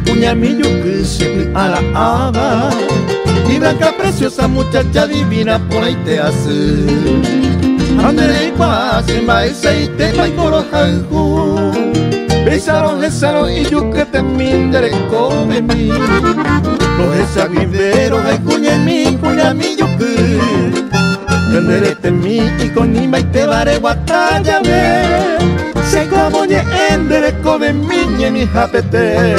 cuña mi yuki siempre a la ama. Y blanca preciosa muchacha divina por ahí te hace. Andere kwa simba ese y te pa coro hangu. Besaron y yuki te mindere come mi. Los esa vivero hay cuña mi yuki. Tendere te mi y con ima y te bare guataya ve. Se como ye endere come mi mi hapete.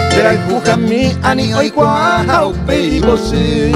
Pero el juja mi ani hoy guaja o peibo si.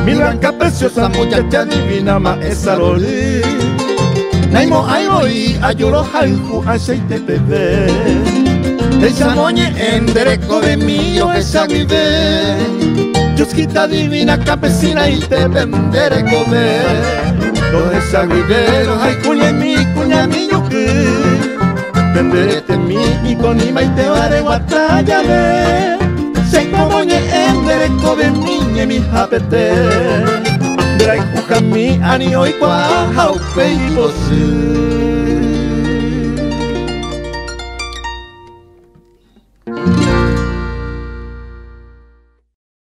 Blanca preciosa muchacha divina ma esa loli. Naimo aibo y ayuro halku aceite bebé. Esa moñe endereco de mío esa vive. Chusquita divina campesina y te venderé comer. Los esa vive, los hay cuña mi yuki. Venderete mi y con ima y te vare guataya ve. Se como ye endereco de niña mi hapete. Drai kuka mi ani oi kwa hau peibo si.